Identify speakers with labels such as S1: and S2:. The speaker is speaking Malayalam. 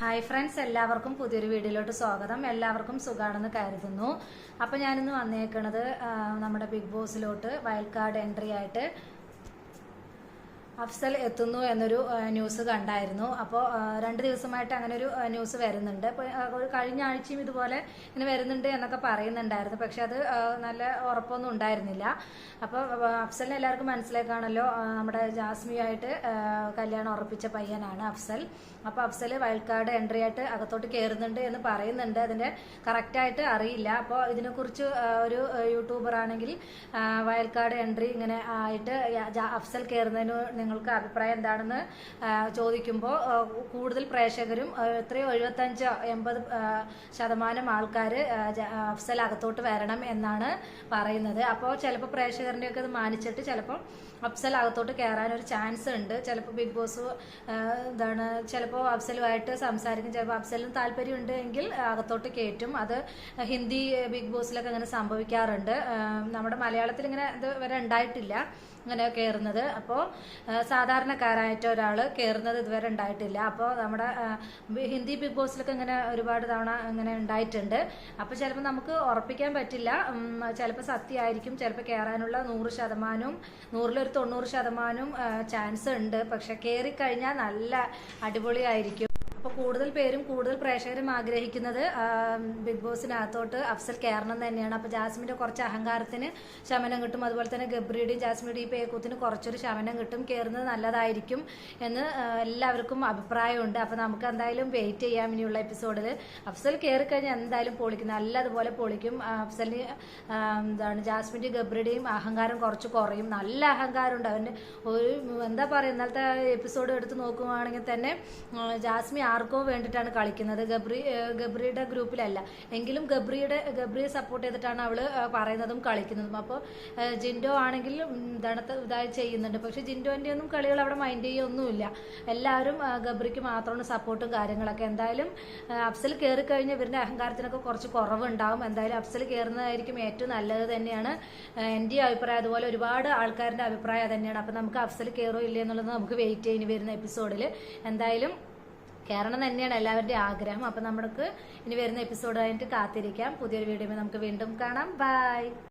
S1: ഹായ് ഫ്രണ്ട്സ്, എല്ലാവർക്കും പുതിയൊരു വീഡിയോയിലോട്ട് സ്വാഗതം. എല്ലാവർക്കും സുഖാണെന്ന് കരുതുന്നു. അപ്പോൾ ഞാനിന്ന് വന്നേക്കണത് നമ്മുടെ ബിഗ് ബോസിലോട്ട് വൈൽഡ് കാർഡ് എൻട്രി ആയിട്ട് അഫ്സൽ എത്തുന്നു എന്നൊരു ന്യൂസ് കണ്ടായിരുന്നു. അപ്പോൾ 2 ദിവസമായിട്ട് അങ്ങനെ ഒരു ന്യൂസ് വരുന്നുണ്ട്. അപ്പോൾ കഴിഞ്ഞ ആഴ്ചയും ഇതുപോലെ ഇങ്ങനെ വരുന്നുണ്ട് എന്നൊക്കെ പറയുന്നുണ്ടായിരുന്നു. പക്ഷെ അത് നല്ല ഉറപ്പൊന്നും ഉണ്ടായിരുന്നില്ല. അപ്പോൾ അഫ്സലിനെ എല്ലാവർക്കും മനസ്സിലാക്കാണല്ലോ, നമ്മുടെ ജാസ്മിയായിട്ട് കല്യാണം ഉറപ്പിച്ച പയ്യനാണ് അഫ്സൽ. അപ്പോൾ അഫ്സൽ വൈൽഡ് കാർഡ് എൻട്രി ആയിട്ട് അകത്തോട്ട് കയറുന്നുണ്ട് എന്ന് പറയുന്നുണ്ട്. അതിൻ്റെ കറക്റ്റായിട്ട് അറിയില്ല. അപ്പോൾ ഇതിനെക്കുറിച്ച് ഒരു യൂട്യൂബർ ആണെങ്കിൽ വൈൽഡ് കാർഡ് എൻട്രി ഇങ്ങനെ ആയിട്ട് അഫ്സൽ കയറുന്നതിന് നിങ്ങൾക്ക് അഭിപ്രായം എന്താണെന്ന് ചോദിക്കുമ്പോൾ കൂടുതൽ പ്രേക്ഷകരും എത്രയോ 75-80% ആൾക്കാർ അഫ്സൽ അകത്തോട്ട് വരണം എന്നാണ് പറയുന്നത്. അപ്പോൾ ചിലപ്പോൾ പ്രേക്ഷകരുടെയൊക്കെ ഇത് മാനിച്ചിട്ട് ചിലപ്പോൾ അഫ്സൽ അകത്തോട്ട് കയറാൻ ഒരു ചാൻസ് ഉണ്ട്. ചിലപ്പോൾ ബിഗ് ബോസ് ചിലപ്പോൾ അഫ്സലുമായിട്ട് സംസാരിക്കും. ചിലപ്പോൾ അഫ്സലിന് താല്പര്യമുണ്ട് എങ്കിൽ അകത്തോട്ട് കയറ്റും. അത് ഹിന്ദി ബിഗ് ബോസിലൊക്കെ അങ്ങനെ സംഭവിക്കാറുണ്ട്. നമ്മുടെ മലയാളത്തിൽ ഇങ്ങനെ ഇത് വരെ ഉണ്ടായിട്ടില്ല അങ്ങനെ കയറുന്നത്. അപ്പോൾ സാധാരണക്കാരായിട്ട് ഒരാൾ കയറുന്നത് ഇതുവരെ ഉണ്ടായിട്ടില്ല. അപ്പോൾ നമ്മുടെ ഹിന്ദി ബിഗ് ബോസിലൊക്കെ ഇങ്ങനെ ഒരുപാട് തവണ ഇങ്ങനെ ഉണ്ടായിട്ടുണ്ട്. അപ്പോൾ ചിലപ്പോൾ നമുക്ക് ഉറപ്പിക്കാൻ പറ്റില്ല. ചിലപ്പോൾ സത്യമായിരിക്കും, ചിലപ്പോൾ കയറാനുള്ള 100%, 100-ൽ 90% ചാൻസ് ഉണ്ട്. പക്ഷെ കയറിക്കഴിഞ്ഞാൽ നല്ല അടിപൊളിയായിരിക്കും. അപ്പോൾ കൂടുതൽ പേരും കൂടുതൽ പ്രേക്ഷകരും ആഗ്രഹിക്കുന്നത് ബിഗ് ബോസിനകത്തോട്ട് അഫ്സൽ കയറണം തന്നെയാണ്. അപ്പോൾ ജാസ്മിൻ്റെ കുറച്ച് അഹങ്കാരത്തിന് ശമനം കിട്ടും. അതുപോലെ തന്നെ ഗബ്രിയുടെയും ജാസ്മിയുടെ ഈ പേക്കൂത്തിന് കുറച്ചൊരു ശമനം കിട്ടും. കയറുന്നത് നല്ലതായിരിക്കും എന്ന് എല്ലാവർക്കും അഭിപ്രായമുണ്ട്. അപ്പോൾ നമുക്ക് എന്തായാലും വെയിറ്റ് ചെയ്യാം ഇനിയുള്ള എപ്പിസോഡിൽ. അഫ്സൽ കയറിക്കഴിഞ്ഞാൽ എന്തായാലും പൊളിക്കും, നല്ലതുപോലെ പൊളിക്കും. അഫ്സലിന് ജാസ്മിൻ്റെ ഗബ്രിയുടെയും അഹങ്കാരം കുറച്ച് കുറയും. നല്ല അഹങ്കാരമുണ്ട് അവന്. ഒരു എന്താ പറയുക, ഇന്നലത്തെ എപ്പിസോഡ് എടുത്ത് നോക്കുകയാണെങ്കിൽ തന്നെ ജാസ്മി ആർക്കോ വേണ്ടിയിട്ടാണ് കളിക്കുന്നത്, ഗബ്രിയുടെ ഗ്രൂപ്പിലല്ല. എങ്കിലും ഗബ്രിയെ സപ്പോർട്ട് ചെയ്തിട്ടാണ് അവള് പറയുന്നതും കളിക്കുന്നതും. അപ്പോൾ ജിൻഡോ ആണെങ്കിൽ ഇതായി ചെയ്യുന്നുണ്ട്. പക്ഷെ ജിൻഡോന്റെ ഒന്നും കളികൾ അവിടെ മൈൻഡ് ചെയ്യൊന്നുമില്ല. എല്ലാവരും ഗബ്രിക്ക് മാത്രമാണ് സപ്പോർട്ടും കാര്യങ്ങളൊക്കെ. എന്തായാലും അഫ്സൽ കയറി കഴിഞ്ഞ് ഇവരുടെ അഹങ്കാരത്തിനൊക്കെ കുറച്ച് കുറവുണ്ടാവും. എന്തായാലും അഫ്സൽ കയറുന്നതായിരിക്കും ഏറ്റവും നല്ലത് തന്നെയാണ് എൻ്റെ അഭിപ്രായം. അതുപോലെ ഒരുപാട് ആൾക്കാരുടെ അഭിപ്രായം തന്നെയാണ്. അപ്പം നമുക്ക് അഫ്സൽ കയറോ ഇല്ലേ എന്നുള്ളത് നമുക്ക് വെയിറ്റ് ചെയ്യും വരുന്ന എപ്പിസോഡിൽ. എന്തായാലും കയറണം തന്നെയാണ് എല്ലാവരുടെയും ആഗ്രഹം. അപ്പം നമുക്ക് ഇനി വരുന്ന എപ്പിസോഡ് ആയിട്ട് കാത്തിരിക്കാം. പുതിയൊരു വീഡിയോ നമുക്ക് വീണ്ടും കാണാം. ബൈ.